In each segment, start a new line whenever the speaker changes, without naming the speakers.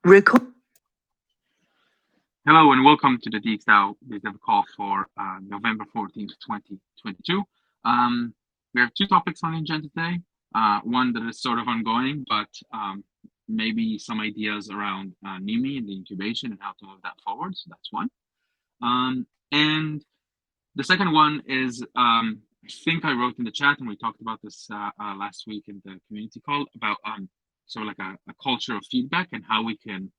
Record.
Hello and welcome to the DXbiz call for November 14th, 2022. Um, we have two topics on the agenda today. One that is sort of ongoing, but maybe some ideas around Mimi and the incubation and how to move that forward. So that's one. And the second one is I think I wrote in the chat and we talked about this last week in the community call about sort of like a culture of feedback and how we can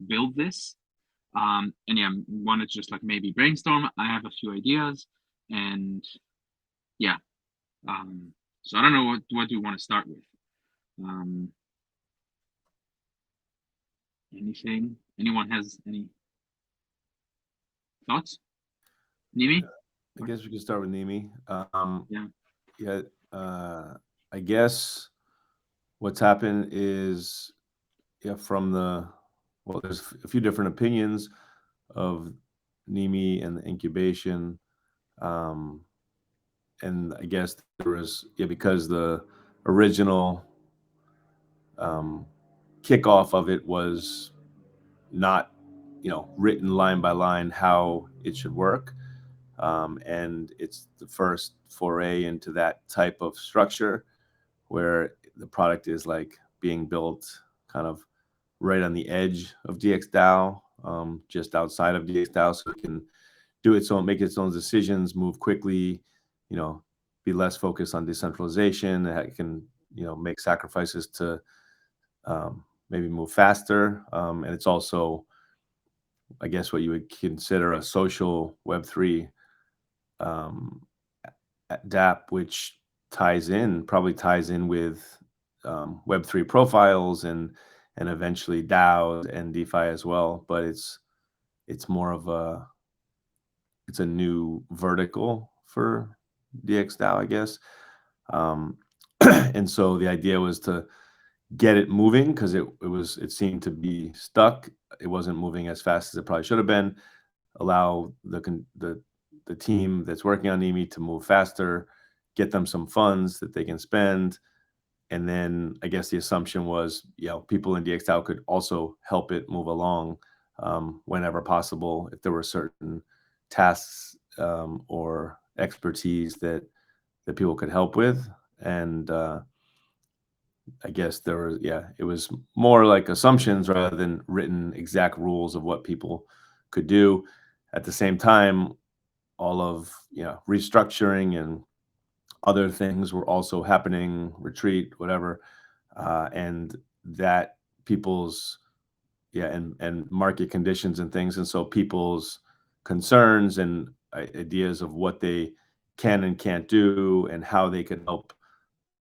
build this. And yeah, wanted to just like maybe brainstorm. I have a few ideas, and yeah. So I don't know what do you want to start with. Um, Anything? Anyone has any thoughts? Nimi?
I guess we can start with Nimi.
Yeah.
Yeah, I guess what's happened is, from there's a few different opinions of Nimi and the incubation. Um, and I guess there was, because the original kickoff of it was not, written line by line how it should work. And it's the first foray into that type of structure where the product is like being built kind of right on the edge of DXDAO, just outside of DXDAO, so it can do its own, make its own decisions, move quickly, be less focused on decentralization. It can, make sacrifices to maybe move faster. And it's also, I guess, what you would consider a social Web3 um, DApp, which probably ties in with Web3 profiles and eventually DAOs and DeFi as well. But it's more of it's a new vertical for DXDAO, I guess. Um, and so the idea was to get it moving because it seemed to be stuck. It wasn't moving as fast as it probably should have been. Allow the team that's working on Nimi to move faster, get them some funds that they can spend. And then I guess the assumption was, people in DXDAO could also help it move along whenever possible if there were certain tasks or expertise that people could help with. And I guess it was more like assumptions rather than written exact rules of what people could do. At the same time, all of restructuring and other things were also happening, retreat, whatever, and that people's and market conditions and things, and so people's concerns and ideas of what they can and can't do and how they could help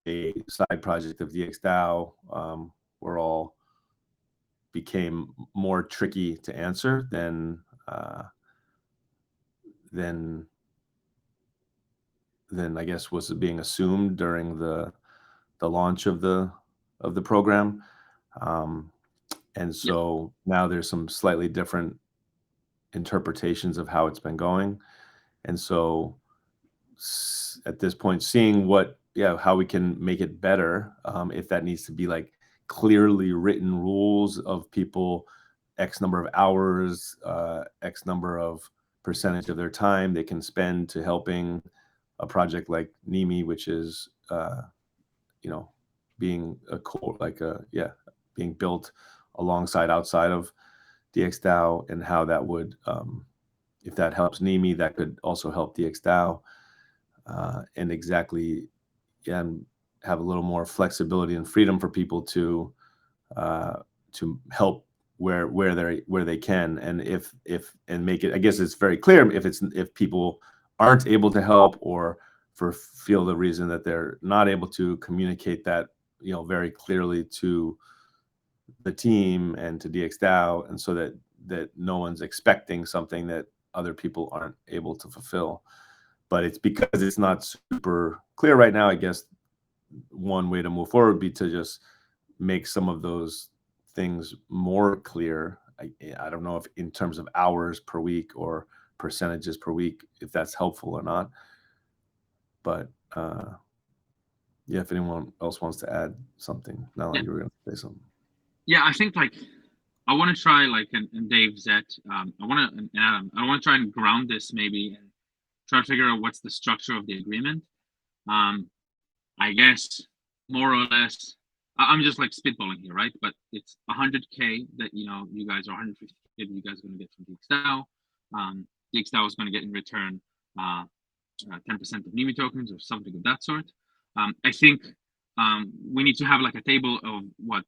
a side project of DXDAO were all became more tricky to answer than I guess was being assumed during the launch of the program. And so now there's some slightly different interpretations of how it's been going. And so at this point, seeing how we can make it better, if that needs to be like clearly written rules of people, X number of hours, X number of percentage of their time they can spend to helping a project like Nimi, which is, being a core, being built alongside outside of DXDAO, and how that would, if that helps Nimi, that could also help DXDAO, and exactly, and have a little more flexibility and freedom for people to help where they can, and if and make it. I guess it's very clear if people aren't able to help or feel the reason that they're not able to communicate that very clearly to the team and to DXDAO, and so that no one's expecting something that other people aren't able to fulfill. But it's because it's not super clear right now. I guess one way to move forward would be to just make some of those things more clear. I don't know if in terms of hours per week or percentages per week, if that's helpful or not. But if anyone else wants to add something, not like you were going to say something.
Yeah, I think like I want to try, like, and Dave Zet, I want to, and Adam, I want to try and ground this maybe and try to figure out what's the structure of the agreement. I guess more or less, I'm just like spitballing here, right? But it's 100K that, you guys are 150K that you guys are going to get from DXDAO. DXDAO is going to get in return 10% of Mimi tokens or something of that sort. I think we need to have like a table of what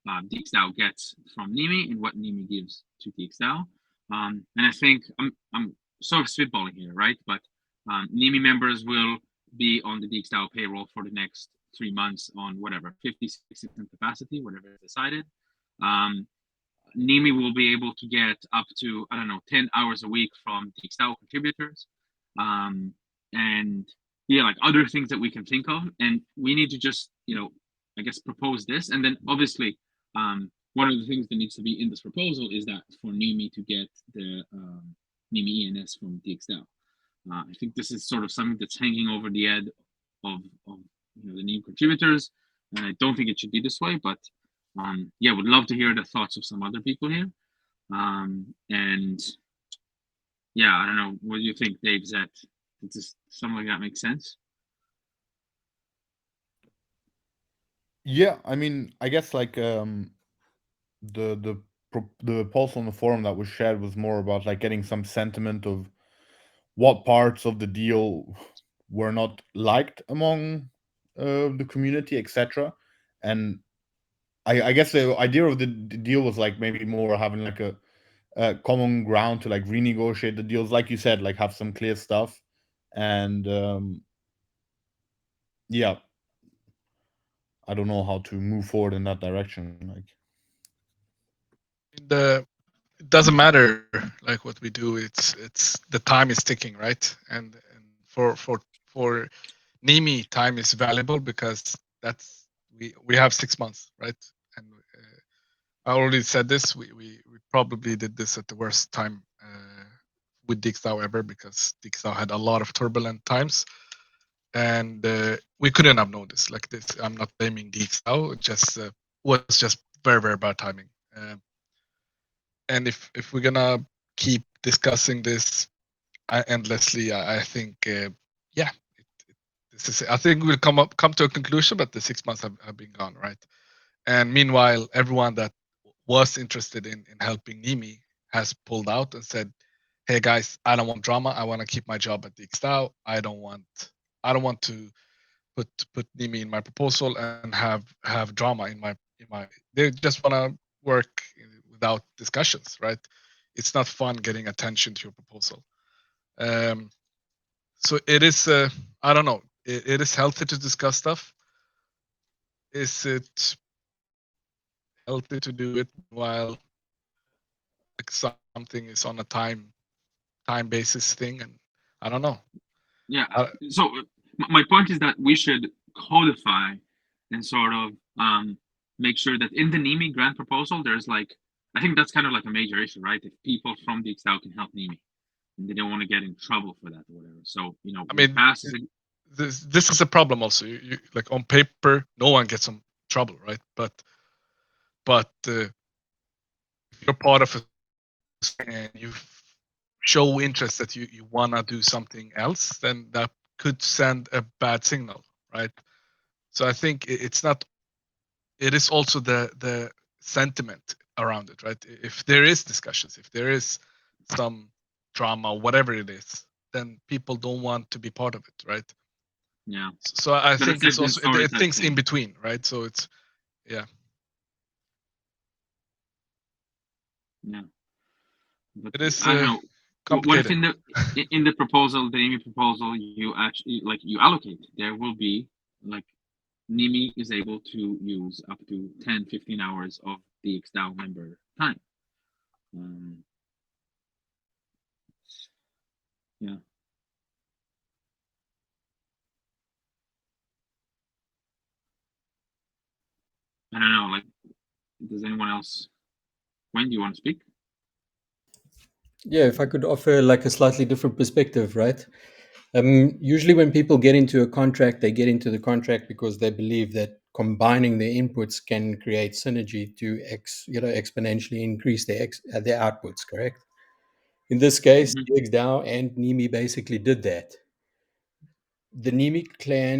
DXDAO gets from Mimi and what Mimi gives to DXDAO. And I think I'm sort of spitballing here, right? But Mimi members will be on the DXDAO payroll for the next 3 months on whatever 50-60% capacity, whatever is decided. Nimi will be able to get up to, I don't know, 10 hours a week from DXDAO contributors. And yeah, like other things that we can think of. And we need to just, I guess, propose this. And then obviously, one of the things that needs to be in this proposal is that for Nimi to get the Nimi ENS from DXDAO. I think this is sort of something that's hanging over the head of the new contributors, and I don't think it should be this way. But yeah, would love to hear the thoughts of some other people here. And yeah, I don't know. What do you think, Dave? Does something like that make sense?
Yeah, I mean, I guess like the post on the forum that was shared was more about like getting some sentiment of what parts of the deal were not liked among the community, etc. And I guess the idea of the deal was like maybe more having like a common ground to like renegotiate the deals, like you said, like have some clear stuff, and yeah, I don't know how to move forward in that direction. Like
it doesn't matter like what we do. It's the time is ticking, right? And for Nimi, time is valuable because that's we have 6 months, right? And I already said this. We probably did this at the worst time with DXDAO ever, because DXDAO had a lot of turbulent times, and we couldn't have known this like this. I'm not blaming DXDAO. It just was just very, very bad timing. And if we're gonna keep discussing this endlessly, I think yeah, this is. I think we'll come to a conclusion, but the 6 months have been gone, right? And meanwhile, everyone that was interested in helping Nimi has pulled out and said, "Hey guys, I don't want drama. I want to keep my job at DXDAO. I don't want to put Nimi in my proposal and have drama in my. They just want to work without discussions, right? It's not fun getting attention to your proposal. So it is. I don't know. It is healthy to discuss stuff. Is it healthy to do it while like something is on a time basis thing? And I don't know.
Yeah. So my point is that we should codify and sort of make sure that in the Nimi grant proposal, there's like, I think that's kind of like a major issue, right? If people from the DXDAO can help Nimi and they don't want to get in trouble for that or whatever. So,
I mean, this is a problem also. You like on paper, no one gets in trouble, right? But if you're part of it and you show interest that you want to do something else, then that could send a bad signal, right? So I think it's not. It is also the sentiment around it, right? If there is discussions, if there is some drama, whatever it is, then people don't want to be part of it, right?
Yeah.
So I think it's also things in between, right? So it's yeah.
Yeah. But
it is
I don't know.
complicated.
What if in the proposal, the Nimi proposal, you actually like you allocate, there will be like Nimi is able to use up to 10-15 hours of the DXDAO member time. Yeah. I don't know, like, does anyone else, when do you want to speak?
Yeah, if I could offer like a slightly different perspective, right? Usually when people get into a contract, they get into the contract because they believe that combining their inputs can create synergy to exponentially increase their outputs. Correct. In this case,
Mhm.
DXDAO and Nimi basically did that. The Nimi clan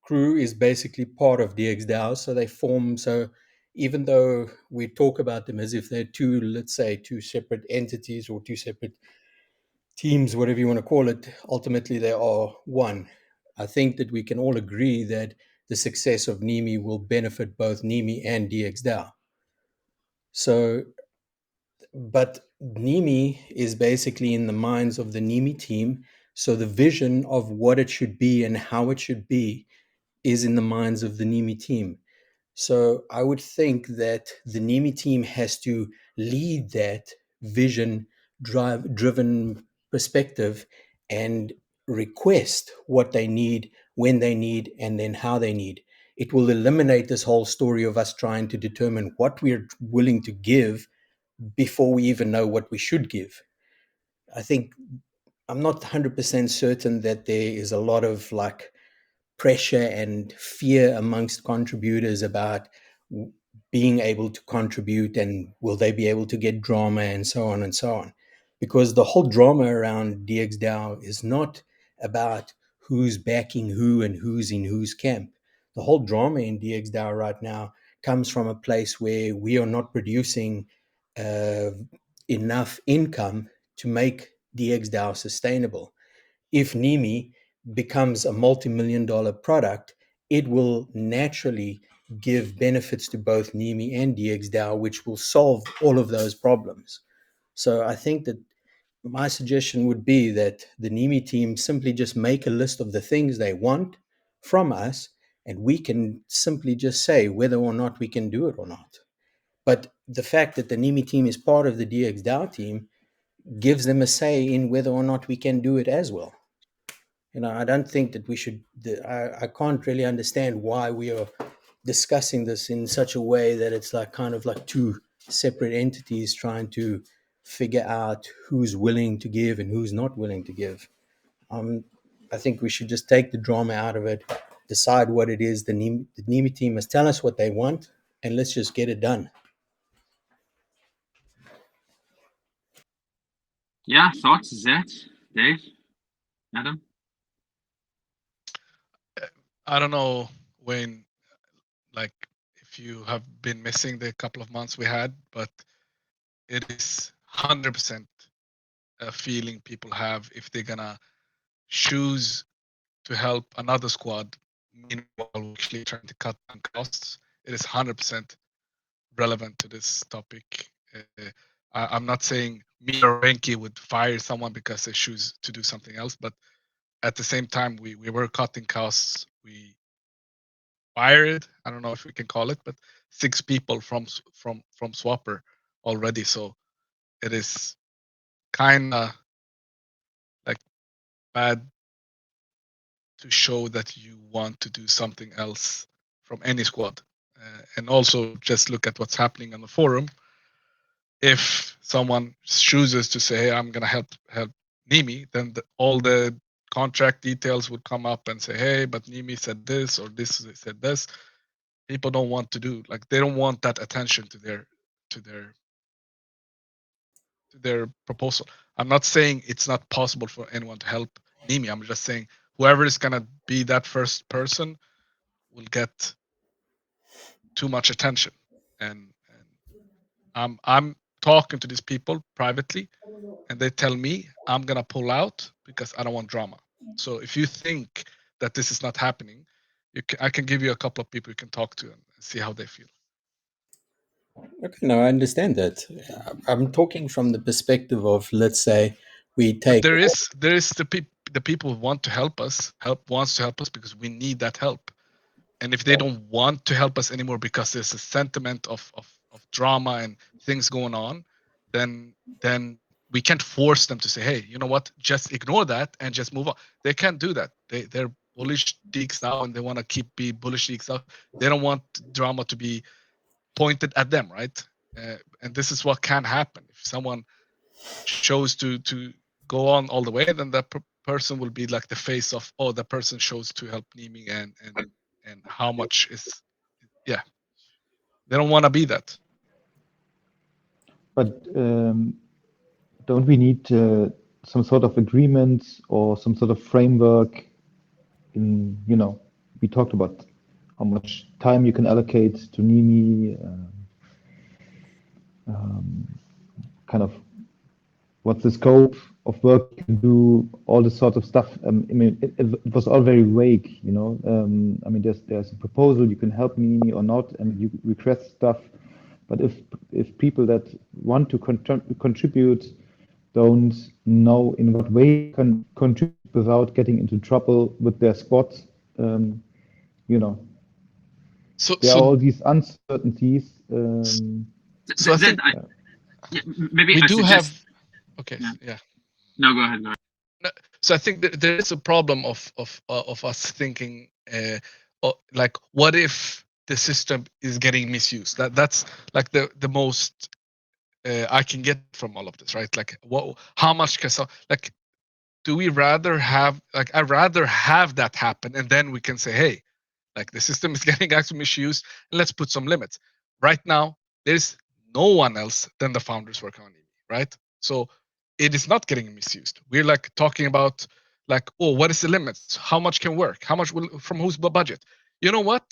crew is basically part of DXDAO, so they form. So even though we talk about them as if they're two, let's say, two separate entities or two separate teams, whatever you want to call it, ultimately they are one. I think that we can all agree that the success of Nimi will benefit both Nimi and DXDAO. So, but Nimi is basically in the minds of the Nimi team. So the vision of what it should be and how it should be is in the minds of the Nimi team. So I would think that the Nimi team has to lead that vision driven perspective and request what they need, when they need, and then how they need. It will eliminate this whole story of us trying to determine what we're willing to give before we even know what we should give. I think I'm not 100% certain that there is a lot of like pressure and fear amongst contributors about being able to contribute and will they be able to get drama and so on and so on. Because the whole drama around DXDAO is not about who's backing who and who's in whose camp. The whole drama in DXDAO right now comes from a place where we are not producing uh, enough income to make DXDAO sustainable. If Nimi becomes a multi-million-dollar product, it will naturally give benefits to both Nimi and DXDAO, which will solve all of those problems. So I think that my suggestion would be that the Nimi team simply just make a list of the things they want from us, and we can simply just say whether or not we can do it or not. But the fact that the Nimi team is part of the DXDAO team gives them a say in whether or not we can do it as well. I don't think that we should. I can't really understand why we are discussing this in such a way that it's like kind of like two separate entities trying to figure out who's willing to give and who's not willing to give. I think we should just take the drama out of it, decide what it is. The Nimi team must tell us what they want, and let's just get it done.
Yeah, thoughts, Zed, Dave, Adam?
I don't know, Wayne, like if you have been missing the couple of months we had, but it is 100% a feeling people have if they're gonna choose to help another squad. Meanwhile, we're actually trying to cut down costs. It is 100% relevant to this topic. I'm not saying me or Renki would fire someone because they choose to do something else, but at the same time, we were cutting costs. We fired, I don't know if we can call it, but 6 people from Swapper already. So it is kind of like bad to show that you want to do something else from any squad. And also just look at what's happening on the forum. If someone chooses to say, "Hey, I'm gonna help Nimi," then all the contract details would come up and say, "Hey, but Nimi said this or this said this." People don't want to do, like, they don't want that attention to their proposal. I'm not saying it's not possible for anyone to help Nimi. I'm just saying whoever is gonna be that first person will get too much attention. And I'm talking to these people privately, and they tell me I'm gonna pull out because I don't want drama. So if you think that this is not happening, I can give you a couple of people you can talk to and see how they feel.
Okay, no, I understand that. I'm talking from the perspective of, let's say, we take.
But there is the people who want to help us, wants to help us because we need that help. And if they don't want to help us anymore because there's a sentiment of drama and things going on, then we can't force them to say, hey, you know what, just ignore that and just move on. They can't do that. They're bullish geeks now and they want to keep be bullish geeks out. They don't want drama to be pointed at them, right? And this is what can happen if someone chose to go on all the way, then that person will be like the face of, oh, the person chose to help Nimi and how much is yeah, they don't want to be that.
But don't we need some sort of agreement or some sort of framework? We talked about how much time you can allocate to Nimi, kind of what's the scope of work you can do, all this sort of stuff. I mean, it was all very vague, I mean, there's a proposal, you can help me or not, and you request stuff. But if people that want to contribute don't know in what way you can contribute without getting into trouble with their squads,
So
there are all these uncertainties.
So I think
maybe
we
I
do
suggest,
have. Okay,
Yeah.
yeah.
No, go ahead. Go ahead.
So I think that there is a problem of us thinking like, what if the system is getting misused? That's like the most I can get from all of this, right? Like, how much can like, do we rather have, like, I'd rather have that happen, and then we can say, hey, like, the system is getting actually misused, and let's put some limits. Right now, there's no one else than the founders working on it, right? So it is not getting misused. We're like talking about, like, oh, what is the limits? How much can work? How much will, from whose budget? You know what?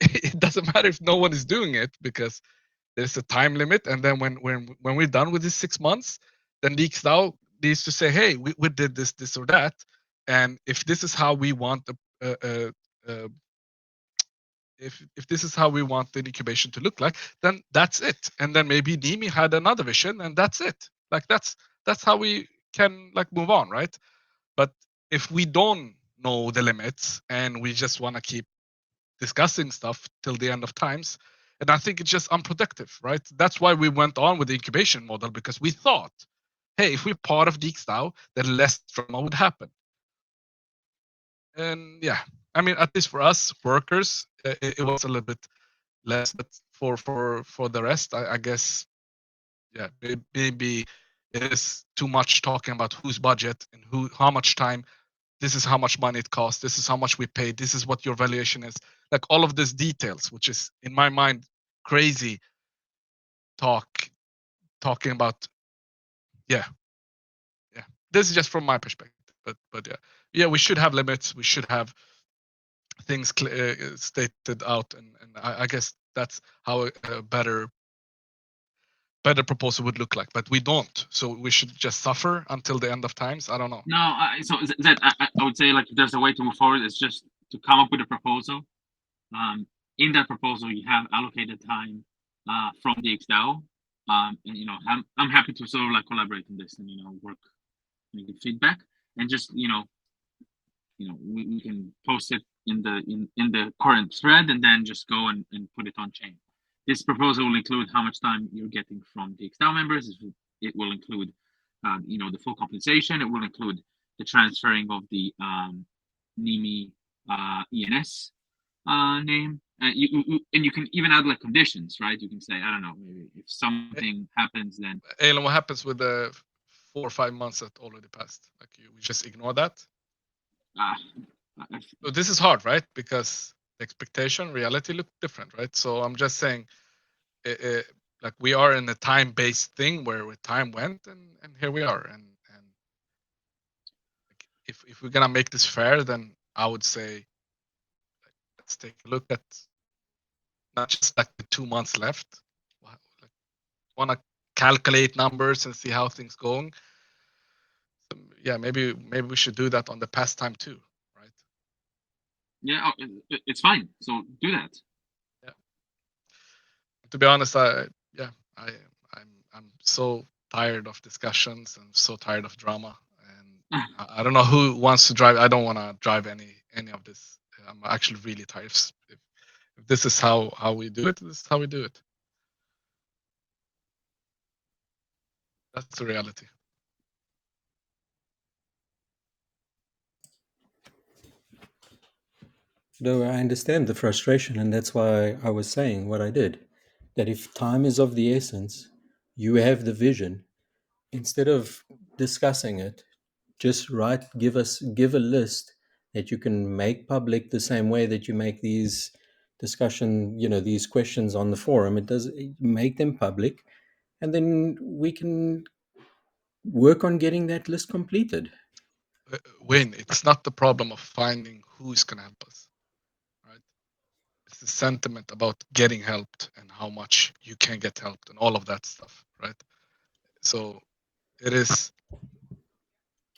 It doesn't matter if no one is doing it, because there's a time limit, and then when we're done with this 6 months, then DXDAO needs to say, hey, we did this or that, and if this is how we want if this is how we want the incubation to look like, then that's it. And then maybe Nimi had another vision, and that's it. Like, that's how we can, like, move on, right? But if we don't know the limits and we just want to keep discussing stuff till the end of times, and I think it's just unproductive, right? That's why we went on with the incubation model, because we thought, hey, if we're part of DXDAO, then less drama would happen. And yeah, I mean, at least for us workers, it was a little bit less, but for the rest, I guess, yeah, maybe it is too much talking about whose budget and how much time. This is how much money it costs. This is how much we paid. This is what your valuation is. Like, all of these details, which is, in my mind, crazy talking about. Yeah. This is just from my perspective, but yeah, we should have limits. We should have things stated out, and I guess that's how a better proposal would look like. But we don't, so we should just suffer until the end of times. I don't know.
No, so Zed, I would say, like, if there's a way to move forward, it's just to come up with a proposal. In that proposal, you have allocated time from the DXDAO, and I'm happy to sort of, like, collaborate on this and work and give feedback, and just we can post it in the current thread, and then just go and put it on chain. This proposal will include how much time you're getting from the DXDAO members. It will include the full compensation. It will include the transferring of the Nimi ENS name. And you can even add, like, conditions, right? You can say, I don't know, maybe if something happens, then
Elon, what happens with the 4 or 5 months that already passed? Like, we just ignore that? So this is hard, right? Because the expectation, reality look different, right? So I'm just saying, like, we are in a time-based thing where time went, and here we are. And like, if we're gonna make this fair, then I would say, like, let's take a look at not just like the 2 months left. Like, want to calculate numbers and see how things going. So, yeah, maybe we should do that on the past time too, right?
yeah, it's fine. So do that.
Yeah. To be honest, I'm so tired of discussions and so tired of drama, and I don't know who wants to drive. I don't want to drive any of this. I'm actually really tired. If this is how we do it, this is how we do it. That's the reality.
No, I understand the frustration, and that's why I was saying what I did. That if time is of the essence, you have the vision. Instead of discussing it, just give a list that you can make public the same way that you make these discussion, these questions on the forum. It does make them public, and then we can work on getting that list completed.
Wayne, it's not the problem of finding who's going to help us, right? It's the sentiment about getting helped and how much you can get helped and all of that stuff, right? So it is.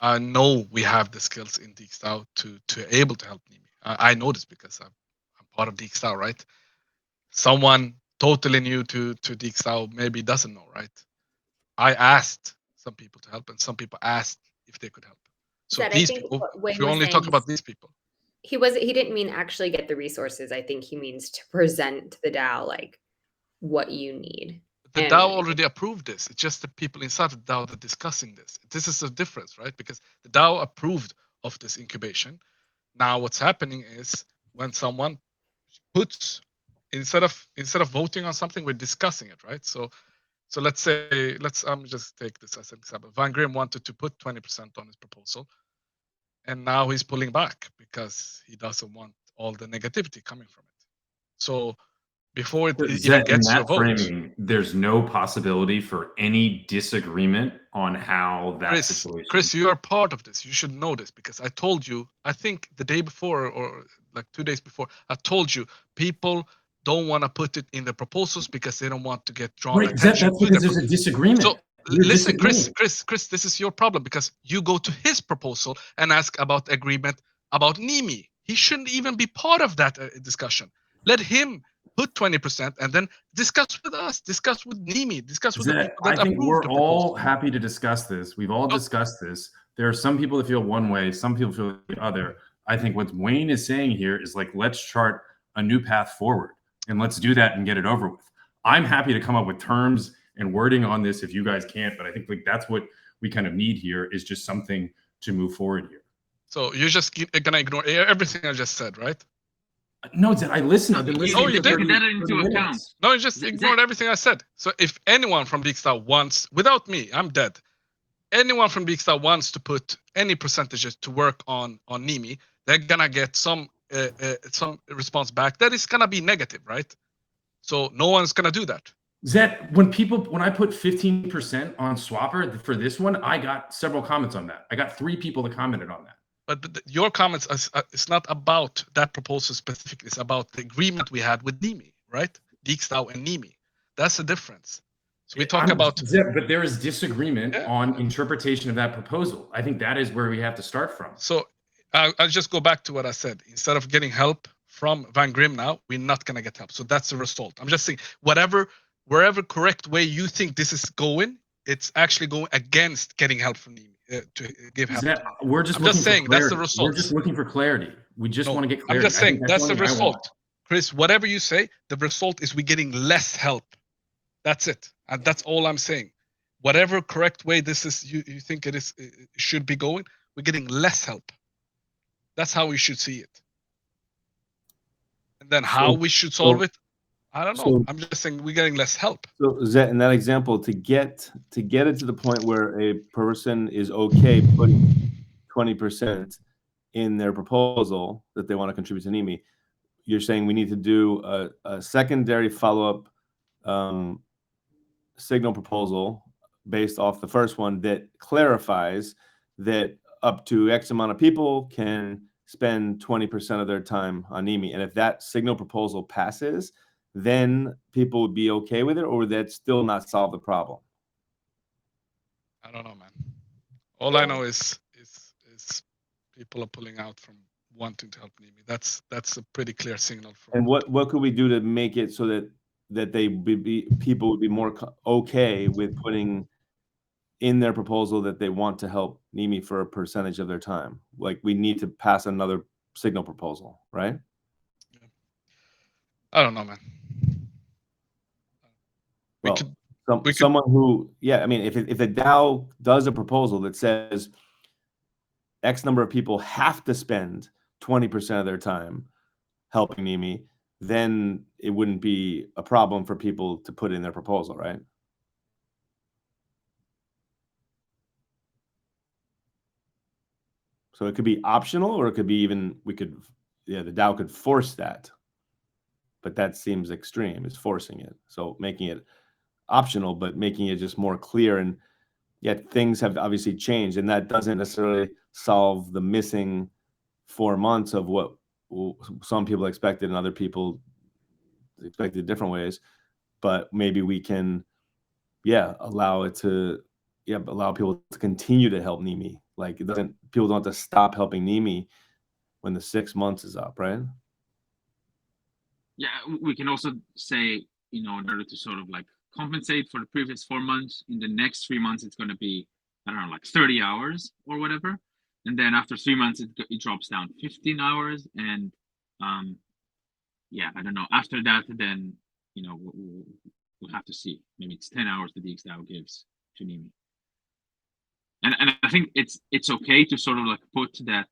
I know we have the skills in DXDAO to able to help Nimi. I know this because I'm part of DXDAO, right? Someone totally new to DXDAO maybe doesn't know, right? I asked some people to help, and some people asked if they could help. So
Zed,
these
I think
people,
what Wayne
if we
was
only
saying
talk
is
about these people,
he didn't mean actually get the resources. I think he means to present to the DAO like what you need.
the
And
DAO already approved this. It's just the people inside the DAO that are discussing this. This is the difference, right? Because the DAO approved of this incubation. Now what's happening is when someone puts instead of voting on something, we're discussing it, right? So let's say just take this as an example. Van Grim wanted to put 20% on his proposal, and now he's pulling back because he doesn't want all the negativity coming from it. So before it even gets to a vote,
framing, there's no possibility for any disagreement on how that situation.
Chris, you are part of this. You should know this because I told you. I think the day before or like 2 days before, I told you people don't want to put it in the proposals because they don't want to get drawn
Right,
attention
that's
to
because
them.
there's a disagreement.
So
You're
listen,
disagreeing.
Chris, this is your problem because you go to his proposal and ask about agreement about Nimi. He shouldn't even be part of that discussion. Let him put 20% and then discuss with us, discuss with Nimi, discuss with the people that
I think
approved
we're
the
all
proposal.
happy to discuss this. We've all
Oh.
discussed this. There are some people that feel one way, some people feel the other. I think what Wayne is saying here is like, let's chart a new path forward and let's do that and get it over with. I'm happy to come up with terms and wording on this if you guys can't, but I think like that's what we kind of need here is just something to move forward here.
So you're just gonna ignore everything I just said, right?
No, I listened. I've been listening.
you
for 30
didn't.
That into
30
account.
minutes.
No, you just ignored everything I said. So if anyone from DXDAO wants, without me, I'm dead. Anyone from DXDAO wants to put any percentages to work on Nimi, they're gonna get some response back that is gonna be negative, right? So no one's gonna do that.
Zet, when I put 15% on Swapper for this one, I got several comments on that. I got 3 people that commented on that.
But your comments it's not about that proposal specifically. It's about the agreement we had with Nimi, right? DXDAO and Nimi. That's the difference. So we talk about.
Zet, but there is disagreement on interpretation of that proposal. I think that is where we have to start from.
So I'll just go back to what I said. Instead of getting help from Van Grim now, we're not gonna get help. So that's the result. I'm just saying wherever correct way you think this is going, it's actually going against getting help from Nimi to give help.
We're just
saying that's the result.
We're just looking for clarity. We just want to get clarity.
I'm just saying that's the result. Chris, whatever you say, the result is we're getting less help. That's it. And that's all I'm saying. Whatever correct way this is, you think it should be going, we're getting less help. That's how we should see it. And then how we should solve it, I don't know. I'm just saying we're getting less help.
So Zet, in that example, to get it to the point where a person is okay putting 20% in their proposal that they want to contribute to Nimi, you're saying we need to do a secondary follow-up signal proposal based off the first one that clarifies that up to X amount of people can spend 20% of their time on Nimi. And if that signal proposal passes, then people would be okay with it, or would that still not solve the problem?
I don't know, man. All I know is people are pulling out from wanting to help Nimi. That's a pretty clear signal.
And what could we do to make it so that people would be more okay with putting in their proposal that they want to help Nimi for a percentage of their time? Like we need to pass another signal proposal, right?
Yeah. I don't know, man.
Someone who, I mean, if the DAO does a proposal that says X number of people have to spend 20% of their time helping Nimi, then it wouldn't be a problem for people to put in their proposal, right? So it could be optional, or it could be even the DAO could force that. but that seems extreme. It's forcing it. So making it optional, but making it just more clear. And yet things have obviously changed, and that doesn't necessarily solve the missing 4 months of what some people expected and other people expected different ways. But maybe we can, allow people to continue to help Nimi. Like people don't have to stop helping Nimi when the 6 months is up, right?
Yeah, we can also say, in order to sort of like compensate for the previous 4 months, in the next 3 months, it's going to be, I don't know, like 30 hours or whatever. And then after 3 months, it drops down 15 hours. And I don't know. After that, then, we'll have to see. Maybe it's 10 hours that DXDAO gives to Nimi. And I think it's okay to sort of like put that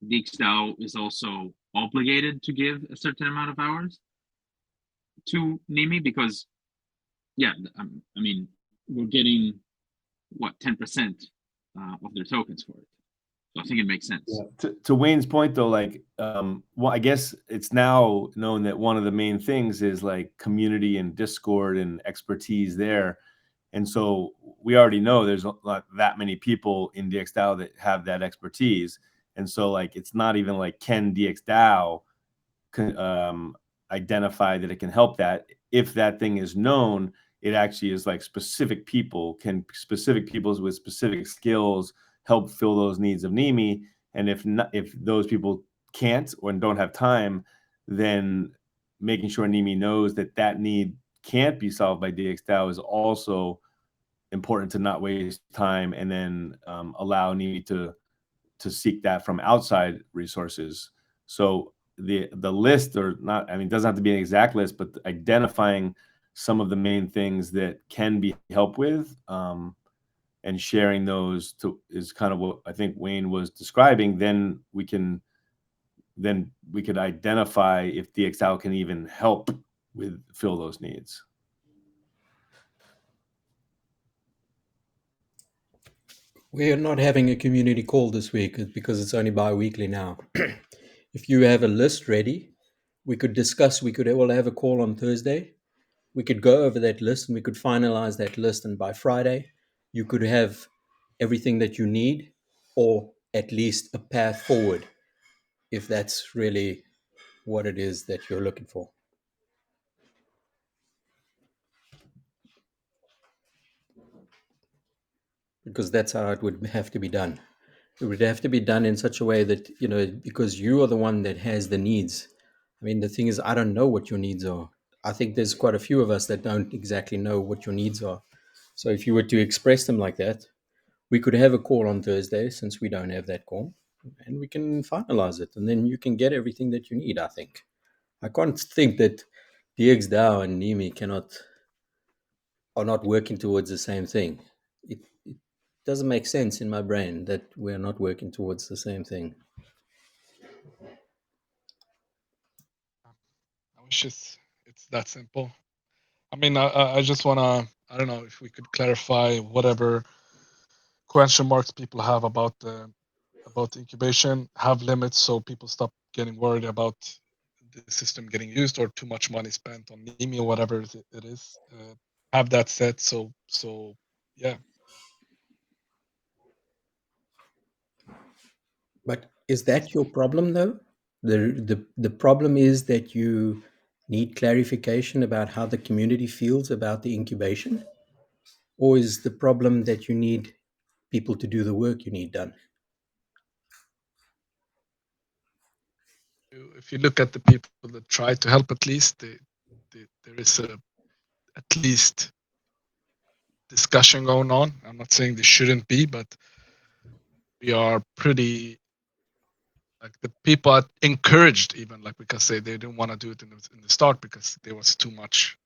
DXDAO is also obligated to give a certain amount of hours to Nimi, because I mean, we're getting what, 10% of their tokens for it. So I think it makes sense.
Yeah. To Wayne's point though, like well, I guess it's now known that one of the main things is like community and Discord and expertise there. And so we already know there's not that many people in DXDAO that have that expertise. And so like it's not even like, can DXDAO identify that it can help that? If that thing is known, it actually is like specific people with specific skills help fill those needs of Nimi. And if those people can't or don't have time, then making sure Nimi knows that need can't be solved by DXDAO is also important, to not waste time, and then allow Nimi to seek that from outside resources. So the list, or not, I mean, it doesn't have to be an exact list, but identifying some of the main things that can be helped with, and sharing those is kind of what I think Wayne was describing. Then we could identify if DXDAO can even help fill those needs.
We're not having a community call this week because it's only bi-weekly now. If you have a list ready, we could discuss. We could all have a call on Thursday. We could go over that list and we could finalize that list. And by Friday, you could have everything that you need, or at least a path forward, if that's really what it is that you're looking for. Because that's how it would have to be done. It would have to be done in such a way that, because you are the one that has the needs. I mean, the thing is, I don't know what your needs are. I think there's quite a few of us that don't exactly know what your needs are. So if you were to express them like that, we could have a call on Thursday, since we don't have that call, and we can finalize it. And then you can get everything that you need, I think. I can't think that DXDAO and Nimi are not working towards the same thing. It doesn't make sense in my brain that we're not working towards the same thing.
I wish it's that simple. I mean, I just wanna, I don't know if we could clarify whatever question marks people have about the incubation, have limits, so people stop getting worried about the system getting used or too much money spent on Nimi or whatever it is. Have that set, so yeah.
But is that your problem, though? The problem is that you need clarification about how the community feels about the incubation? Or is the problem that you need people to do the work you need done?
If you look at the people that try to help, at least there is at least discussion going on. I'm not saying there shouldn't be, but we are pretty, like, the people are encouraged, even, like, because they didn't want to do it in the start because there was too much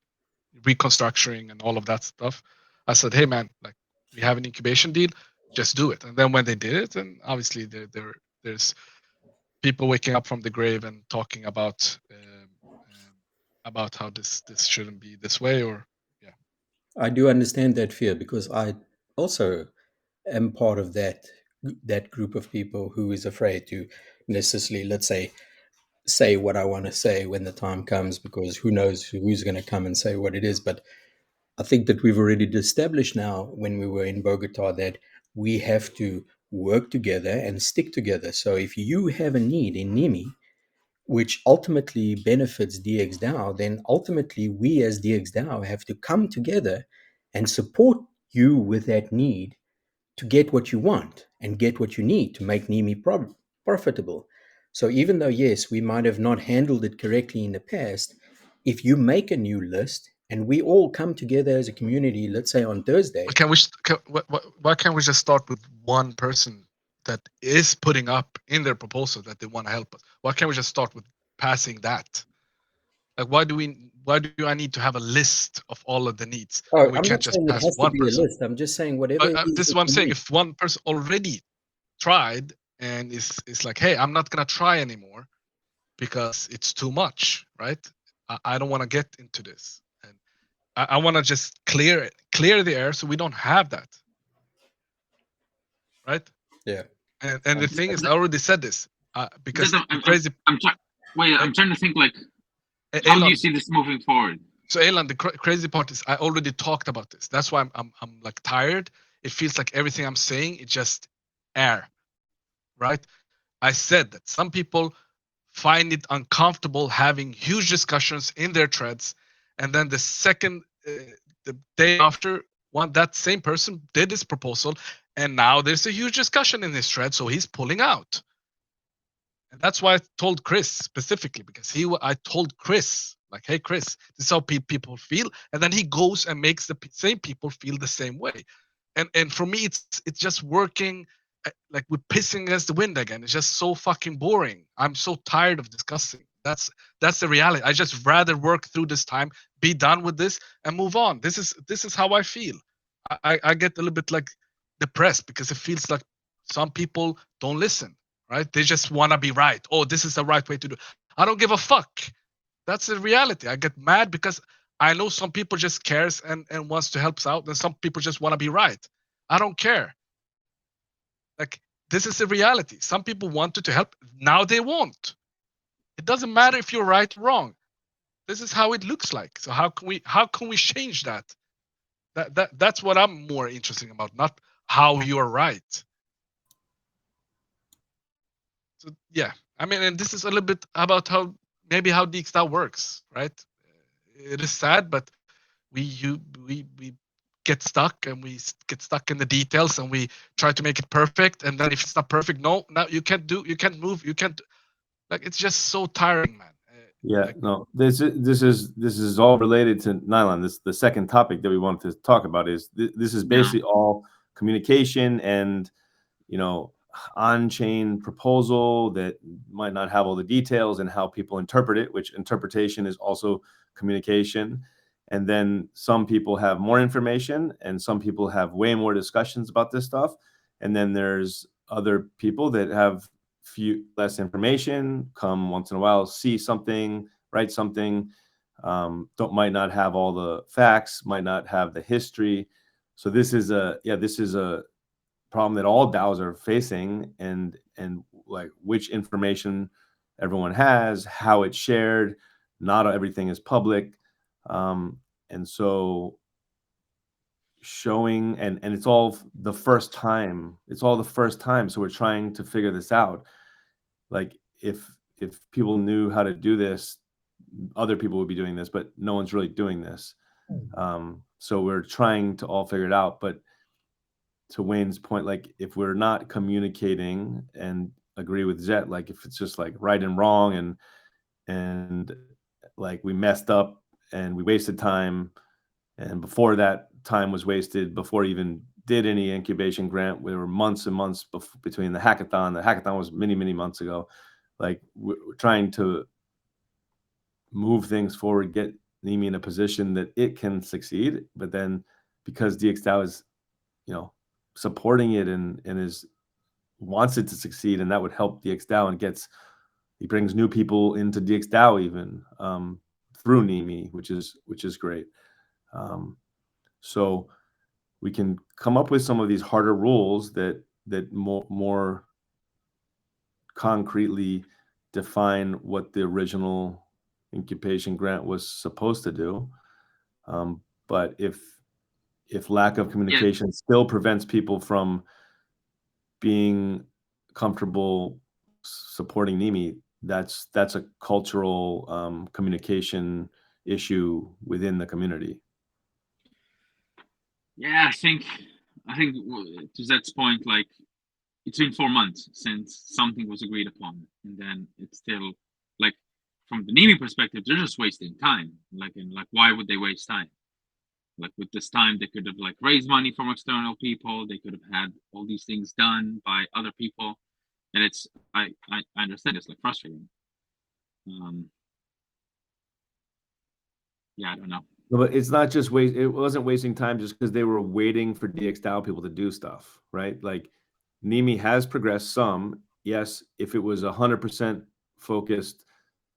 reconstructing and all of that stuff. I said, hey man, like, we have an incubation deal, just do it. And then when they did it, and obviously there's people waking up from the grave and talking about how this shouldn't be this way, or
I do understand that fear, because I also am part of that group of people who is afraid to necessarily, let's say, say what I want to say when the time comes, because who knows who's going to come and say what it is. But I think that we've already established now when we were in Bogota that we have to work together and stick together. So if you have a need in Nimi, which ultimately benefits DXDAO, then ultimately we as DXDAO have to come together and support you with that need to get what you want and get what you need to make Nimi profitable. So even though, yes, we might have not handled it correctly in the past, if you make a new list and we all come together as a community, let's say on Thursday.
Why can't we just start with one person that is putting up in their proposal that they want to help us? Why can't we just start with passing that? Like, why do I need to have a list of all of the needs?
Oh,
And we
I'm
can't
not
just
saying it
pass
has to
one
be
person.
a list. I'm just saying whatever it is.
This is what I'm saying. If one person already tried and is like, hey, I'm not gonna try anymore because it's too much, right? I don't want to get into this, and I want to just clear the air so we don't have that, right?
Yeah.
And the thing is, I already said this because
I'm
crazy.
I'm trying to think, like, how do
Elon,
you see this moving forward?
so Elon, the crazy part is I already talked about this. That's why I'm like tired. It feels like everything I'm saying is just air, right? I said that some people find it uncomfortable having huge discussions in their threads, and then the day after, that same person did this proposal, and now there's a huge discussion in his thread, so he's pulling out. And that's why I told Chris specifically, because I told Chris, like, hey Chris, this is how people feel, and then he goes and makes the same people feel the same way. And for me, it's just working like we're pissing against the wind again. It's just so fucking boring. I'm so tired of discussing. That's the reality. I just rather work through this time, be done with this, and move on. This is how I feel. I get a little bit like depressed because it feels like some people don't listen, right? They just want to be right. Oh, this is the right way to do. I don't give a fuck. That's the reality. I get mad because I know some people just cares and wants to help us out, and some people just want to be right. I don't care. Like, this is the reality. Some people wanted to help, now they won't. It doesn't matter if you're right or wrong. This is how it looks like. So how can we change that? That's what I'm more interested about, not how you're right. So yeah, I mean, and this is a little bit about how DXDAO works, right? It is sad, but we get stuck, and we get stuck in the details, and we try to make it perfect, and then if it's not perfect, no, you can't move, you can't, like, it's just so tiring, man.
Yeah,
Like,
no, this is all related to nylon. This the second topic that we wanted to talk about is this is basically all communication and, you know, on-chain proposal that might not have all the details and how people interpret it, which interpretation is also communication. And then some people have more information and some people have way more discussions about this stuff. And then there's other people that have less information, come once in a while, see something, write something, might not have all the facts, might not have the history. So this is a problem that all DAOs are facing, and like which information everyone has, how it's shared. Not everything is public, and so showing and it's all the first time. It's all the first time. So we're trying to figure this out. Like if people knew how to do this, other people would be doing this, but no one's really doing this. So we're trying to all figure it out, but to Wayne's point, like if we're not communicating, and agree with Zet, like if it's just like right and wrong and like we messed up and we wasted time, and before that time was wasted before we even did any incubation grant, we were months and months between the hackathon was many months ago. Like we're trying to move things forward, get Nimi in a position that it can succeed, but then because DXDAO is, you know, supporting it and wants it to succeed, and that would help DXDAO, and he brings new people into DXDAO even through Nimi, which is great. So we can come up with some of these harder rules that more concretely define what the original incubation grant was supposed to do. But if lack of communication still prevents people from being comfortable supporting Nimi, that's a cultural communication issue within the community.
Yeah, I think to Zed's point, like, it's been 4 months since something was agreed upon, and then it's still, like, from the Nimi perspective, they're just wasting time. Like, why would they waste time? Like, with this time, they could have, like, raised money from external people. They could have had all these things done by other people, and it's I understand it's, like, frustrating. Yeah, I don't know.
No, but it's not just it wasn't wasting time just because they were waiting for DXDAO people to do stuff, right? Like, Nimi has progressed some. Yes, if it was 100% focused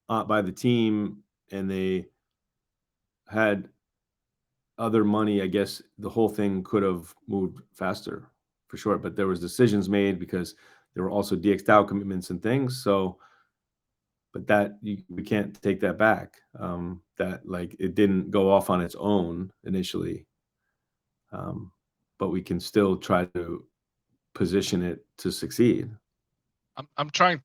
by the team and they had other money, I guess the whole thing could have moved faster, for sure. But there was decisions made because there were also DXDAO commitments and things. So, but that we can't take that back. That, like, it didn't go off on its own initially, but we can still try to position it to succeed.
I'm trying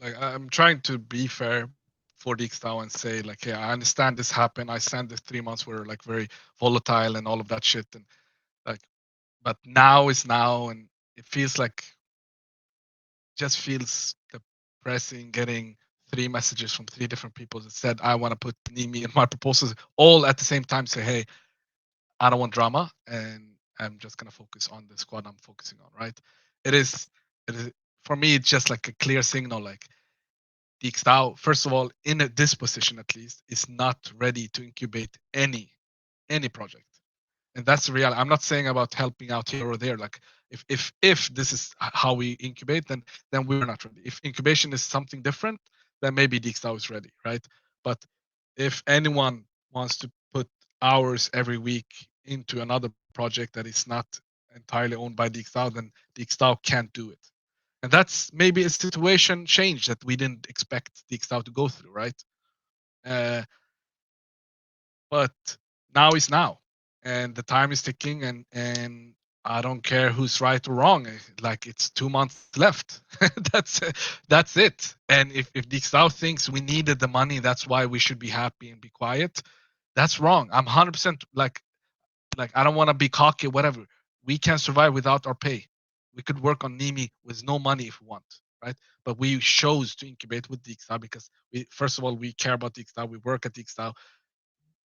I'm trying to be fair for DXDAO and say, like, yeah, I understand this happened. I understand the 3 months were, like, very volatile and all of that shit, and, like, but now is now, and it feels like, just feels depressing getting 3 messages from 3 different people that said, I want to put Nimi in my proposals, all at the same time say, hey, I don't want drama, and I'm just gonna focus on the squad I'm focusing on, right? It is for me, it's just like a clear signal, like, DXDAO, first of all, in this position at least, is not ready to incubate any project. And that's the reality. I'm not saying about helping out here or there. Like, if this is how we incubate, then we're not ready. If incubation is something different, then maybe DXDAO is ready, right? But if anyone wants to put hours every week into another project that is not entirely owned by DXDAO, then DXDAO can't do it. And that's maybe a situation change that we didn't expect DXDAO to go through, right? But now is now, and the time is ticking, and I don't care who's right or wrong. Like, it's 2 months left. That's it. And if DXDAO thinks we needed the money, that's why we should be happy and be quiet. That's wrong. I'm 100% like I don't want to be cocky, whatever. We can survive without our pay. We could work on Nimi with no money if we want, right? But we chose to incubate with DXDAO because first of all, we care about DXDAO. We work at DXDAO.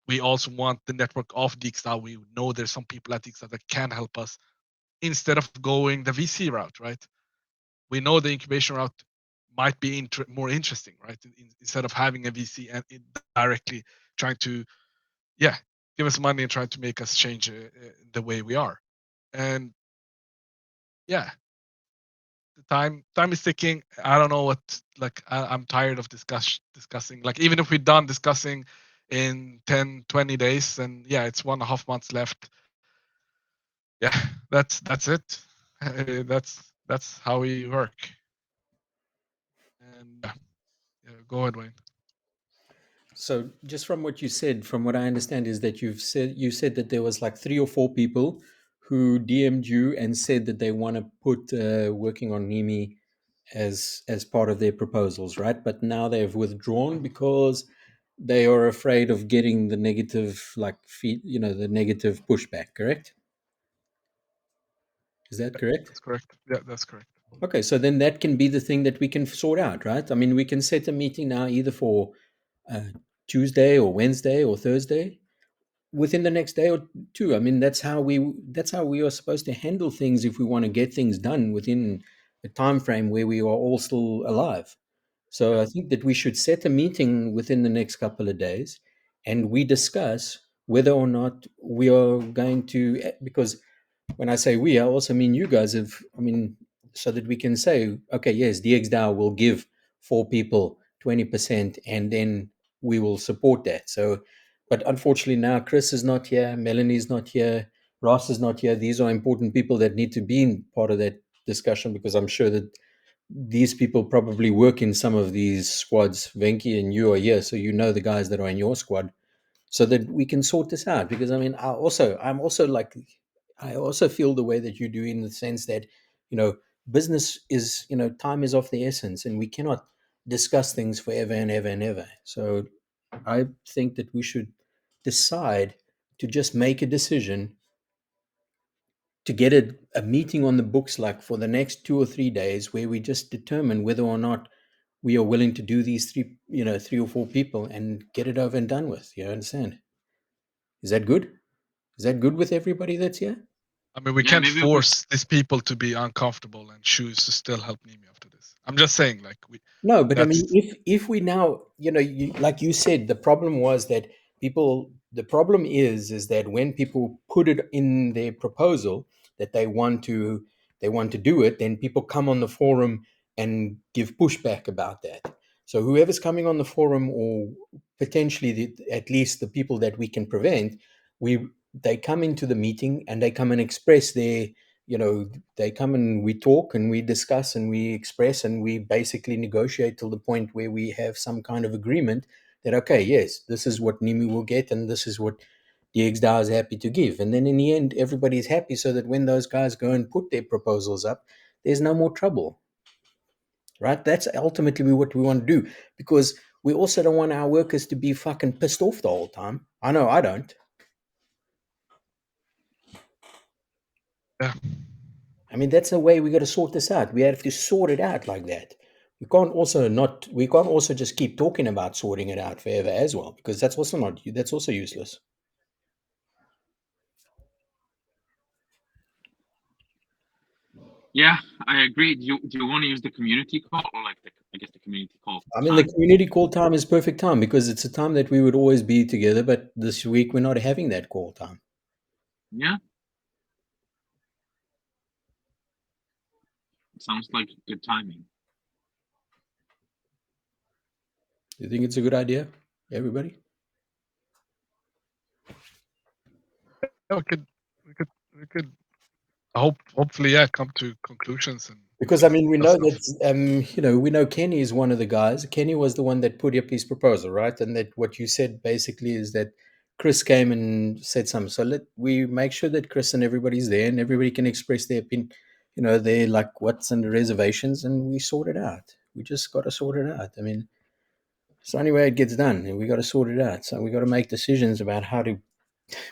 We also want the network of DXDAO. We know there's some people at DXDAO that can help us instead of going the VC route, right? We know the incubation route might be more interesting, right? Instead of having a VC and directly trying to, give us money and trying to make us change the way we are. And the time is ticking. I don't know what, like, I'm tired of discussing. Like, even if we're done discussing in 10, 20 days, and it's 1.5 months left. That's it. That's how we work. And go ahead, Wayne.
So, just from what you said, from what I understand, is that you said that there was like 3 or 4 people who DM'd you and said that they want to put working on Nimi as part of their proposals, right? But now they've withdrawn because they are afraid of getting the negative, like, the negative pushback. Correct? Is that correct?
That's correct. Yeah, that's correct.
Okay, so then that can be the thing that we can sort out, right? I mean, we can set a meeting now either for Tuesday or Wednesday or Thursday within the next day or two. I mean, that's how we are supposed to handle things if we want to get things done within a time frame where we are all still alive. So I think that we should set a meeting within the next couple of days, and we discuss whether or not we are going to, because when I say we, I also mean you guys have, so that we can say, okay, yes, DXDAO will give 4 people 20%, and then we will support that. So, but unfortunately now Chris is not here, Melanie's not here, Ross is not here. These are important people that need to be in part of that discussion, because I'm sure that these people probably work in some of these squads. Venki and you are here, so you know the guys that are in your squad, so that we can sort this out. Because I mean, I also feel the way that you do, in the sense that, business is, time is of the essence, and we cannot discuss things forever and ever and ever. So I think that we should decide to just make a decision to get a meeting on the books, like for the next 2 or 3 days, where we just determine whether or not we are willing to do these 3 or 4 people, and get it over and done with. You understand? Is that good? Is that good with everybody that's here?
I mean, we
Yeah,
can't
maybe we-
force these people to be uncomfortable and choose to still help Nimi after this. I'm just saying, like,
No, but I mean,
that's-
if we now, like you said, the problem was that the problem is that when people put it in their proposal that they want to do it, then people come on the forum and give pushback about that. So whoever's coming on the forum, or potentially at least the people that we can prevent, they come into the meeting and they come and express their, they come and we talk and we discuss and we express and we basically negotiate till the point where we have some kind of agreement that, okay, yes, this is what Nimi will get and this is what DXDAO is happy to give. And then in the end, everybody's happy, so that when those guys go and put their proposals up, there's no more trouble. Right? That's ultimately what we want to do, because we also don't want our workers to be fucking pissed off the whole time. I know I don't.
yeah.
I mean, that's the way we got to sort this out. We have to sort it out like that. We can't also just keep talking about sorting it out forever as well, because that's also useless.
Yeah, I agree. Do you want to use the community call, or like I guess the community call?
I mean, the community call time is perfect time, because it's a time that we would always be together, but this week we're not having that call time.
Yeah. Sounds like good timing.
Do you think it's a good idea, everybody?
Yeah, we could hopefully come to conclusions. And
Because I mean, we know
stuff.
that we know Kenny is one of the guys. Kenny was the one that put up his proposal, right? And that what you said basically is that Chris came and said something. So we make sure that Chris and everybody's there, and everybody can express their opinion. They're like what's in the reservations, and we sort it out. We just got to sort it out. I mean, it's the only way it gets done, and we got to sort it out. So we got to make decisions about how to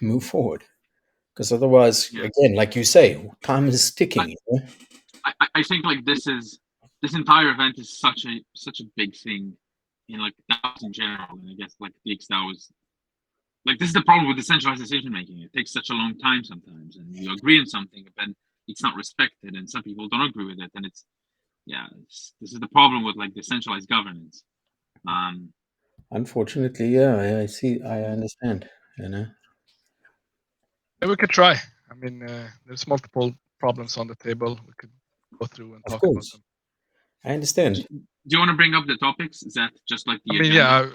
move forward, because otherwise, again, like you say, time is ticking.
I think like this entire event is such a big thing in like DAOs in general, and I guess like DXDAO is like, this is the problem with decentralized decision making. It takes such a long time sometimes, and you agree on something, but then it's not respected, and some people don't agree with it, and this is the problem with like decentralized governance.
Unfortunately, yeah, I see. I understand.
Yeah, we could try. I mean, there's multiple problems on the table. We could go through and talk about them.
I understand.
Do you want to bring up the topics? Is that just like the?
I mean, yeah.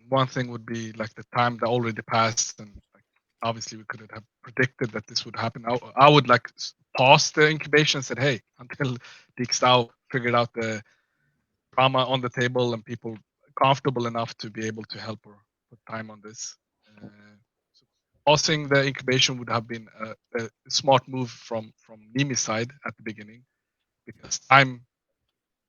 One thing would be like the time that already passed, and like, obviously we couldn't have predicted that this would happen. I would like pause the incubation and said, hey, until DXDAO figured out the drama on the table and people comfortable enough to be able to help or put time on this. So pausing the incubation would have been a smart move from Nimi's side at the beginning, because time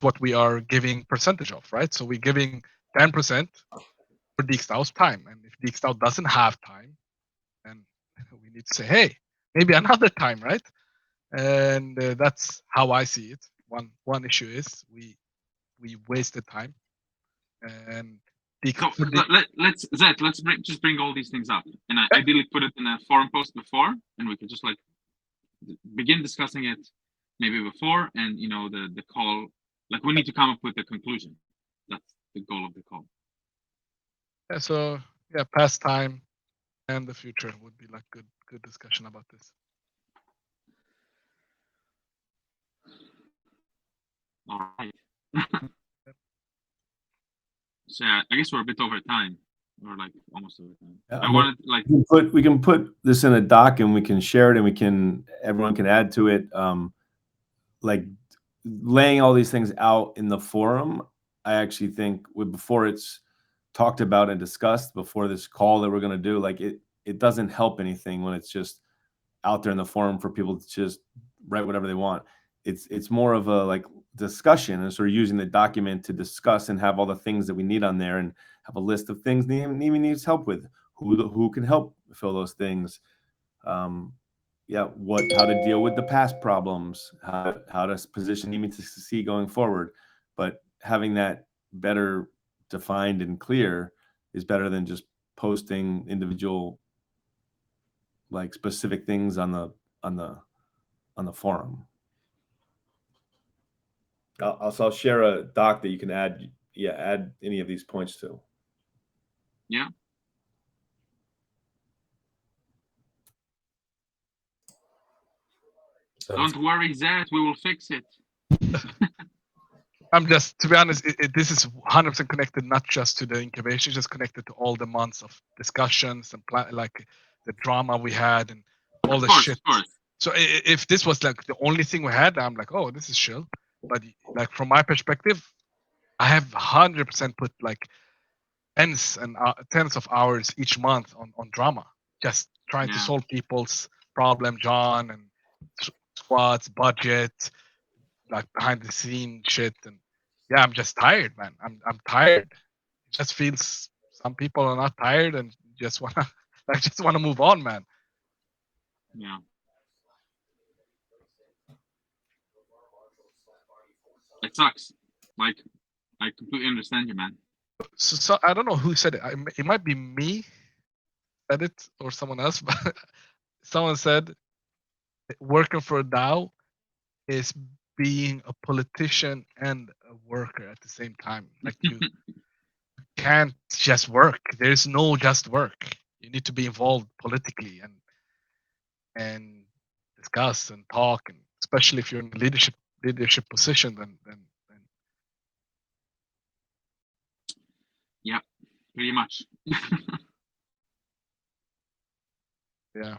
what we are giving percentage of, right? So we're giving 10% for DXDAO's time, and if DXDAO doesn't have time, then we need to say, hey, maybe another time, right? And that's how I see it. One issue is we wasted time, and
let's bring all these things up, and I ideally put it in a forum post before, and we could just like begin discussing it maybe before, and the call, like we need to come up with a conclusion. That's the goal of the call.
Yeah, so past time and the future would be like good discussion about this.
All right. So I guess we're a bit over time, or like almost over time. I wanted like
we can put this in a doc and we can share it, and everyone can add to it. Like laying all these things out in the forum, I actually think before it's talked about and discussed, before this call that we're going to do, like it doesn't help anything when it's just out there in the forum for people to just write whatever they want. It's more of a like discussion, and sort of using the document to discuss and have all the things that we need on there, and have a list of things Nimi needs help with, who can help fill those things. Yeah, how to deal with the past problems, how to position Nimi to succeed going forward. But having that better defined and clear is better than just posting individual, like, specific things on the forum. I'll share a doc that you can add any of these points to.
Yeah. Don't worry, Zed, we will fix it.
I'm just, to be honest, this is 100% connected, not just to the incubation, it's just connected to all the months of discussions and like the drama we had and all the shit.
Of course.
So if this was like the only thing we had, I'm like, oh, this is chill. But like from my perspective, I have 100% put like tens of hours each month on drama, just trying to solve people's problem, John, and squads, budget, like behind the scene shit. And yeah, I'm just tired, man. I'm tired. It just feels some people are not tired and just wanna move on, man.
Yeah. It sucks. Like, I completely understand you, man.
So I don't know who said it. It might be me said it or someone else, but someone said working for a DAO is being a politician and a worker at the same time. Like you can't just work. There's no just work. You need to be involved politically and discuss and talk, and especially if you're in a leadership position, then
yeah, pretty much.
yeah.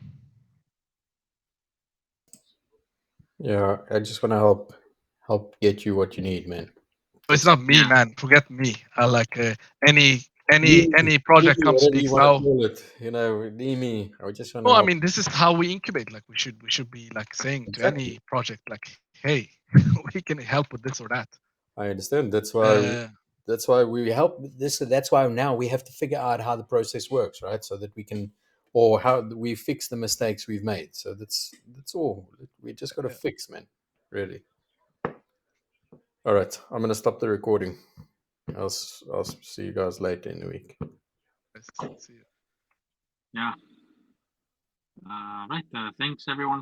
Yeah, I just want to help get you what you need, man.
It's not me, man. Forget me. I like any project comes speaks now.
You know, me. I just want to.
No, I mean this is how we incubate. Like we should be like saying to any project, like, hey, we can help with this or that.
I understand. That's why we help this. That's why now we have to figure out how the process works, right? So that we can, or how we fix the mistakes we've made. So that's all. We just got to fix, man. Really. All right, I'm gonna stop the recording. I'll see you guys later in the week.
See you.
Yeah. Right. Thanks everyone